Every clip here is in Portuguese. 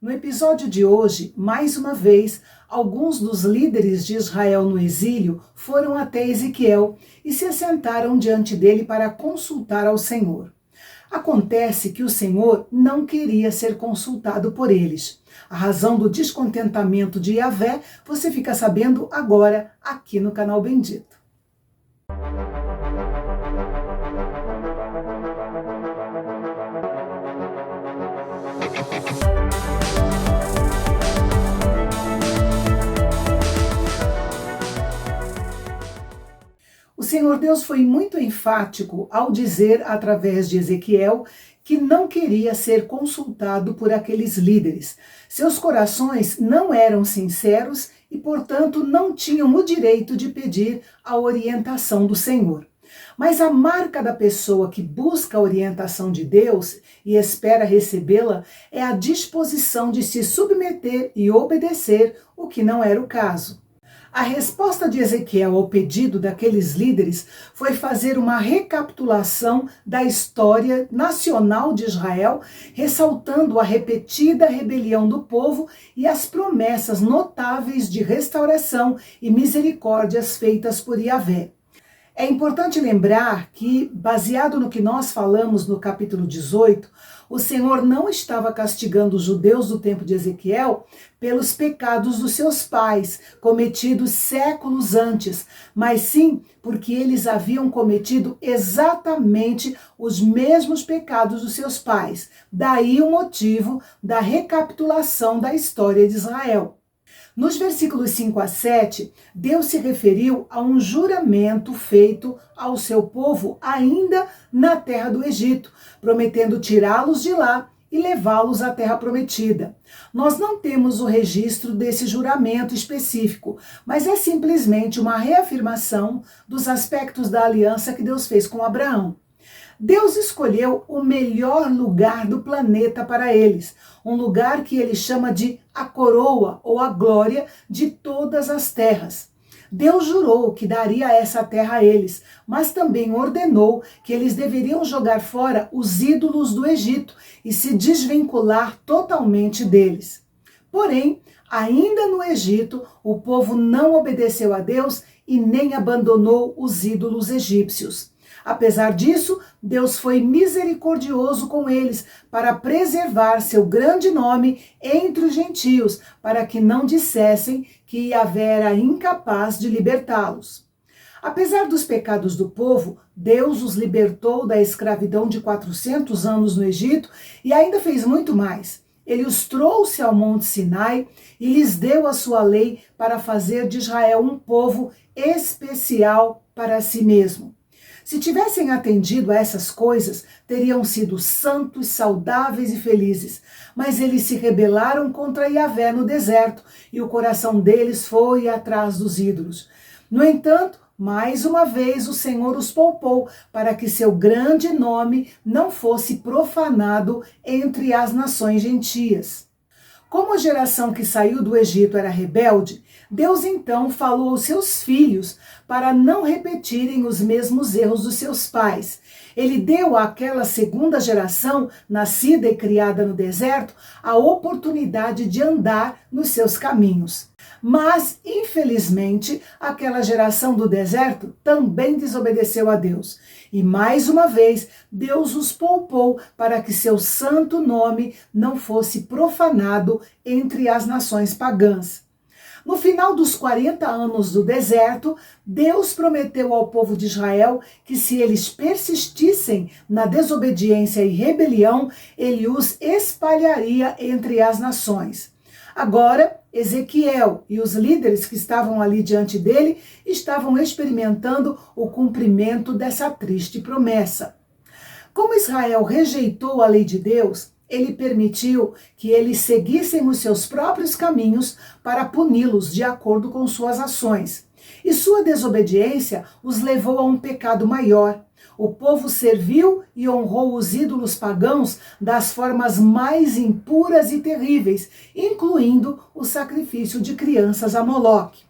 No episódio de hoje, mais uma vez, alguns dos líderes de Israel no exílio foram até Ezequiel e se assentaram diante dele para consultar ao Senhor. Acontece que o Senhor não queria ser consultado por eles. A razão do descontentamento de Yahvé você fica sabendo agora aqui no canal Bendito. O Senhor Deus foi muito enfático ao dizer, através de Ezequiel, que não queria ser consultado por aqueles líderes. Seus corações não eram sinceros e, portanto, não tinham o direito de pedir a orientação do Senhor. Mas a marca da pessoa que busca a orientação de Deus e espera recebê-la é a disposição de se submeter e obedecer, o que não era o caso. A resposta de Ezequiel ao pedido daqueles líderes foi fazer uma recapitulação da história nacional de Israel, ressaltando a repetida rebelião do povo e as promessas notáveis de restauração e misericórdias feitas por Yahvé. É importante lembrar que, baseado no que nós falamos no capítulo 18, o Senhor não estava castigando os judeus do tempo de Ezequiel pelos pecados dos seus pais, cometidos séculos antes, mas sim porque eles haviam cometido exatamente os mesmos pecados dos seus pais. Daí o motivo da recapitulação da história de Israel. Nos versículos 5 a 7, Deus se referiu a um juramento feito ao seu povo ainda na terra do Egito, prometendo tirá-los de lá e levá-los à terra prometida. Nós não temos o registro desse juramento específico, mas é simplesmente uma reafirmação dos aspectos da aliança que Deus fez com Abraão. Deus escolheu o melhor lugar do planeta para eles, um lugar que ele chama de a coroa ou a glória de todas as terras. Deus jurou que daria essa terra a eles, mas também ordenou que eles deveriam jogar fora os ídolos do Egito e se desvincular totalmente deles. Porém, ainda no Egito, o povo não obedeceu a Deus e nem abandonou os ídolos egípcios. Apesar disso, Deus foi misericordioso com eles para preservar seu grande nome entre os gentios, para que não dissessem que Yahvé era incapaz de libertá-los. Apesar dos pecados do povo, Deus os libertou da escravidão de 400 anos no Egito e ainda fez muito mais. Ele os trouxe ao Monte Sinai e lhes deu a sua lei para fazer de Israel um povo especial para si mesmo. Se tivessem atendido a essas coisas, teriam sido santos, saudáveis e felizes. Mas eles se rebelaram contra Yahvé no deserto e o coração deles foi atrás dos ídolos. No entanto, mais uma vez o Senhor os poupou para que seu grande nome não fosse profanado entre as nações gentias. Como a geração que saiu do Egito era rebelde, Deus então falou aos seus filhos para não repetirem os mesmos erros dos seus pais. Ele deu àquela segunda geração, nascida e criada no deserto, a oportunidade de andar nos seus caminhos. Mas, infelizmente, aquela geração do deserto também desobedeceu a Deus. E mais uma vez, Deus os poupou para que seu santo nome não fosse profanado entre as nações pagãs. No final dos 40 anos do deserto, Deus prometeu ao povo de Israel que se eles persistissem na desobediência e rebelião, ele os espalharia entre as nações. Agora, Ezequiel e os líderes que estavam ali diante dele estavam experimentando o cumprimento dessa triste promessa. Como Israel rejeitou a lei de Deus, ele permitiu que eles seguissem os seus próprios caminhos para puni-los de acordo com suas ações. E sua desobediência os levou a um pecado maior. O povo serviu e honrou os ídolos pagãos das formas mais impuras e terríveis, incluindo o sacrifício de crianças a Moloque.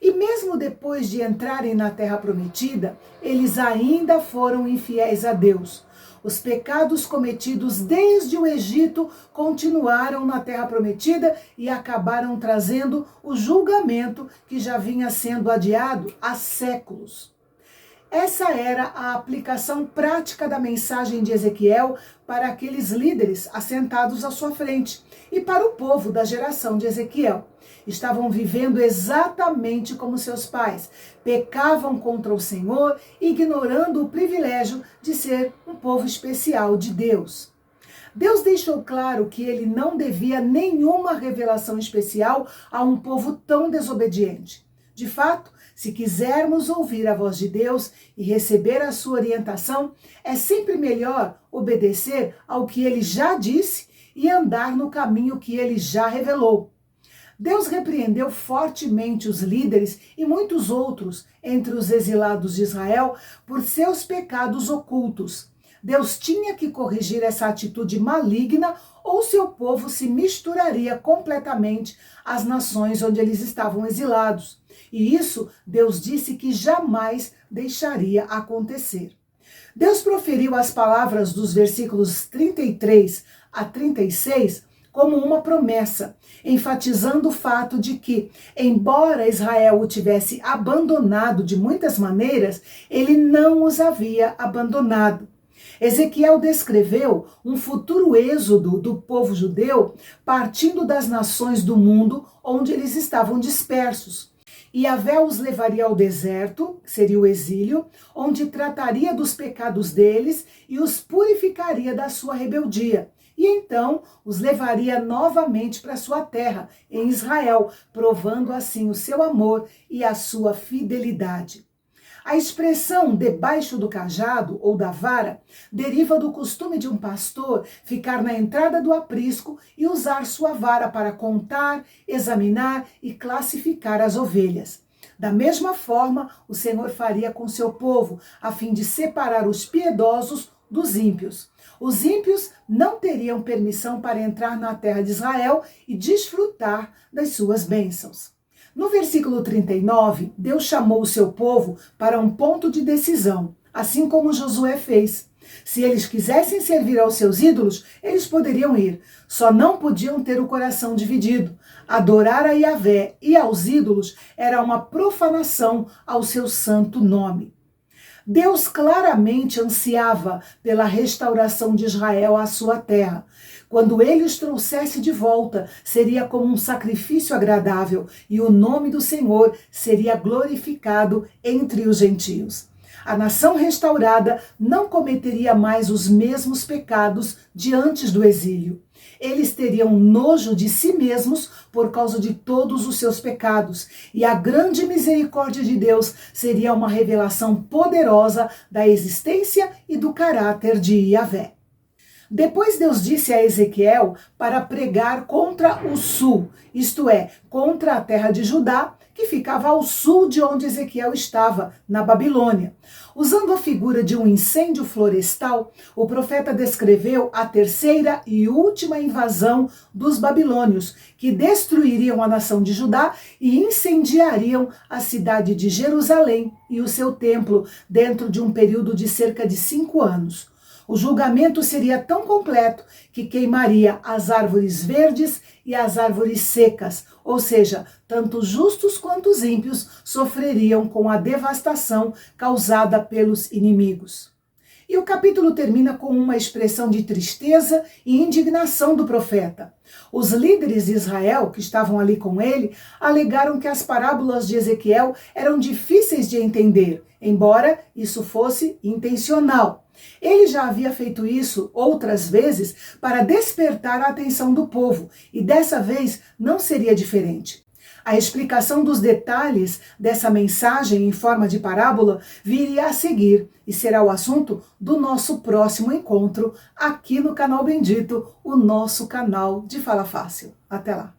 E mesmo depois de entrarem na terra prometida, eles ainda foram infiéis a Deus. Os pecados cometidos desde o Egito continuaram na Terra Prometida e acabaram trazendo o julgamento que já vinha sendo adiado há séculos. Essa era a aplicação prática da mensagem de Ezequiel para aqueles líderes assentados à sua frente e para o povo da geração de Ezequiel. Estavam vivendo exatamente como seus pais, pecavam contra o Senhor, ignorando o privilégio de ser um povo especial de Deus. Deus deixou claro que ele não devia nenhuma revelação especial a um povo tão desobediente. De fato, se quisermos ouvir a voz de Deus e receber a sua orientação, é sempre melhor obedecer ao que ele já disse e andar no caminho que ele já revelou. Deus repreendeu fortemente os líderes e muitos outros entre os exilados de Israel por seus pecados ocultos. Deus tinha que corrigir essa atitude maligna ou seu povo se misturaria completamente às nações onde eles estavam exilados. E isso Deus disse que jamais deixaria acontecer. Deus proferiu as palavras dos versículos 33 a 36 como uma promessa, enfatizando o fato de que, embora Israel o tivesse abandonado de muitas maneiras, ele não os havia abandonado. Ezequiel descreveu um futuro êxodo do povo judeu partindo das nações do mundo onde eles estavam dispersos. E Yahvé os levaria ao deserto, que seria o exílio, onde trataria dos pecados deles e os purificaria da sua rebeldia. E então os levaria novamente para sua terra, em Israel, provando assim o seu amor e a sua fidelidade. A expressão debaixo do cajado ou da vara deriva do costume de um pastor ficar na entrada do aprisco e usar sua vara para contar, examinar e classificar as ovelhas. Da mesma forma, o Senhor faria com seu povo, a fim de separar os piedosos dos ímpios. Os ímpios não teriam permissão para entrar na terra de Israel e desfrutar das suas bênçãos. No versículo 39, Deus chamou o seu povo para um ponto de decisão, assim como Josué fez. Se eles quisessem servir aos seus ídolos, eles poderiam ir, só não podiam ter o coração dividido. Adorar a Yahvé e aos ídolos era uma profanação ao seu santo nome. Deus claramente ansiava pela restauração de Israel à sua terra. Quando ele os trouxesse de volta, seria como um sacrifício agradável e o nome do Senhor seria glorificado entre os gentios. A nação restaurada não cometeria mais os mesmos pecados de antes do exílio. Eles teriam nojo de si mesmos por causa de todos os seus pecados, e a grande misericórdia de Deus seria uma revelação poderosa da existência e do caráter de Yahvé. Depois Deus disse a Ezequiel para pregar contra o sul, isto é, contra a terra de Judá, que ficava ao sul de onde Ezequiel estava, na Babilônia. Usando a figura de um incêndio florestal, o profeta descreveu a terceira e última invasão dos babilônios, que destruiriam a nação de Judá e incendiariam a cidade de Jerusalém e o seu templo dentro de um período de cerca de 5 anos. O julgamento seria tão completo que queimaria as árvores verdes e as árvores secas, ou seja, tanto os justos quanto os ímpios sofreriam com a devastação causada pelos inimigos. E o capítulo termina com uma expressão de tristeza e indignação do profeta. Os líderes de Israel, que estavam ali com ele, alegaram que as parábolas de Ezequiel eram difíceis de entender, embora isso fosse intencional. Ele já havia feito isso outras vezes para despertar a atenção do povo, e dessa vez não seria diferente. A explicação dos detalhes dessa mensagem em forma de parábola viria a seguir e será o assunto do nosso próximo encontro aqui no canal Bendito, o nosso canal de Fala Fácil. Até lá!